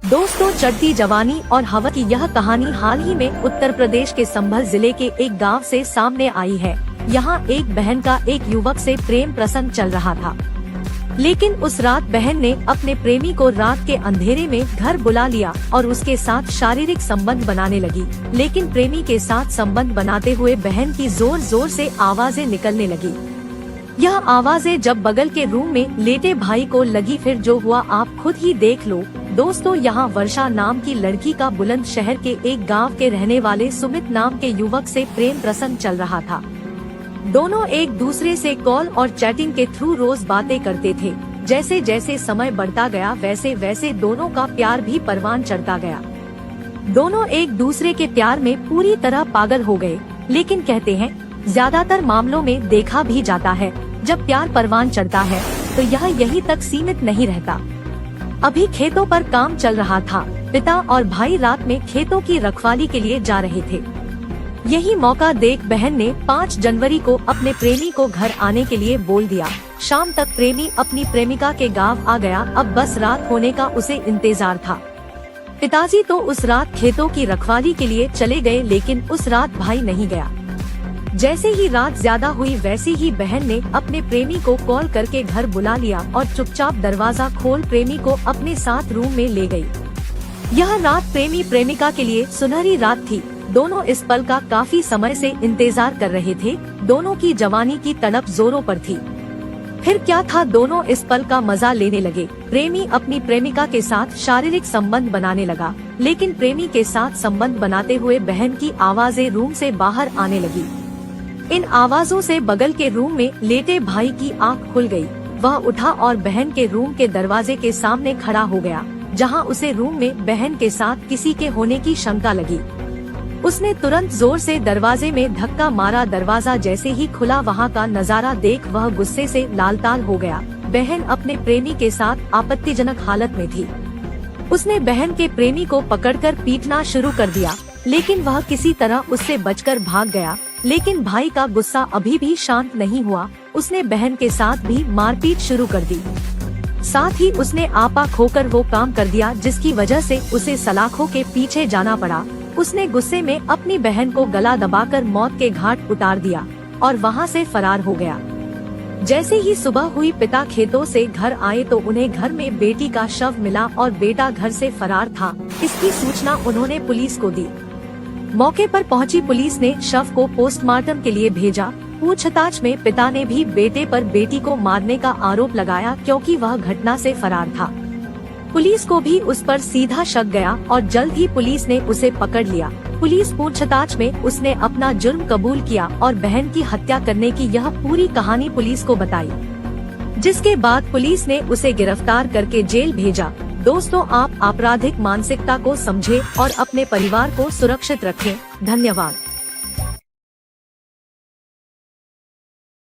दोस्तों, चढ़ती जवानी और हवा की यह कहानी हाल ही में उत्तर प्रदेश के संभल जिले के एक गांव से सामने आई है। यहाँ एक बहन का एक युवक से प्रेम प्रसंग चल रहा था, लेकिन उस रात बहन ने अपने प्रेमी को रात के अंधेरे में घर बुला लिया और उसके साथ शारीरिक संबंध बनाने लगी। लेकिन प्रेमी के साथ संबंध बनाते हुए बहन की जोर जोर से आवाजें निकलने लगी। यह आवाजें जब बगल के रूम में लेटे भाई को लगी, फिर जो हुआ आप खुद ही देख लो। दोस्तों, यहाँ वर्षा नाम की लड़की का बुलंदशहर के एक गांव के रहने वाले सुमित नाम के युवक से प्रेम प्रसंग चल रहा था। दोनों एक दूसरे से कॉल और चैटिंग के थ्रू रोज बातें करते थे। जैसे जैसे समय बढ़ता गया वैसे वैसे दोनों का प्यार भी परवान चढ़ता गया। दोनों एक दूसरे के प्यार में पूरी तरह पागल हो गए। लेकिन कहते हैं, ज्यादातर मामलों में देखा भी जाता है, जब प्यार परवान चढ़ता है तो यह यहीं तक सीमित नहीं रहता। अभी खेतों पर काम चल रहा था। पिता और भाई रात में खेतों की रखवाली के लिए जा रहे थे। यही मौका देख बहन ने 5 जनवरी को अपने प्रेमी को घर आने के लिए बोल दिया। शाम तक प्रेमी अपनी प्रेमिका के गांव आ गया। अब बस रात होने का उसे इंतजार था। पिताजी तो उस रात खेतों की रखवाली के लिए चले गए, लेकिन उस रात भाई नहीं गया। जैसे ही रात ज्यादा हुई वैसे ही बहन ने अपने प्रेमी को कॉल करके घर बुला लिया और चुपचाप दरवाजा खोल प्रेमी को अपने साथ रूम में ले गई। यह रात प्रेमी प्रेमिका के लिए सुनहरी रात थी। दोनों इस पल का काफी समय से इंतजार कर रहे थे। दोनों की जवानी की तड़प जोरों पर थी। फिर क्या था, दोनों इस पल का मजा लेने लगे। प्रेमी अपनी प्रेमिका के साथ शारीरिक संबंध बनाने लगा, लेकिन प्रेमी के साथ संबंध बनाते हुए बहन की आवाजें रूम से बाहर आने लगी। इन आवाजों से बगल के रूम में लेटे भाई की आंख खुल गई। वह उठा और बहन के रूम के दरवाजे के सामने खड़ा हो गया, जहां उसे रूम में बहन के साथ किसी के होने की शंका लगी। उसने तुरंत जोर से दरवाजे में धक्का मारा। दरवाजा जैसे ही खुला, वहां का नजारा देख वह गुस्से से लालताल हो गया। बहन अपने प्रेमी के साथ आपत्तिजनक हालत में थी। उसने बहन के प्रेमी को पकड़कर पीटना शुरू कर दिया, लेकिन वह किसी तरह उससे बचकर भाग गया। लेकिन भाई का गुस्सा अभी भी शांत नहीं हुआ। उसने बहन के साथ भी मारपीट शुरू कर दी। साथ ही उसने आपा खोकर वो काम कर दिया जिसकी वजह से उसे सलाखों के पीछे जाना पड़ा। उसने गुस्से में अपनी बहन को गला दबाकर मौत के घाट उतार दिया और वहां से फरार हो गया। जैसे ही सुबह हुई, पिता खेतों से घर आए तो उन्हें घर में बेटी का शव मिला और बेटा घर से फरार था। इसकी सूचना उन्होंने पुलिस को दी। मौके पर पहुंची पुलिस ने शव को पोस्टमार्टम के लिए भेजा। पूछताछ में पिता ने भी बेटे पर बेटी को मारने का आरोप लगाया, क्योंकि वह घटना से फरार था। पुलिस को भी उस पर सीधा शक गया और जल्द ही पुलिस ने उसे पकड़ लिया। पुलिस पूछताछ में उसने अपना जुर्म कबूल किया और बहन की हत्या करने की यह पूरी कहानी पुलिस को बताई, जिसके बाद पुलिस ने उसे गिरफ्तार करके जेल भेजा। दोस्तों, आप आपराधिक मानसिकता को समझें और अपने परिवार को सुरक्षित रखें। धन्यवाद।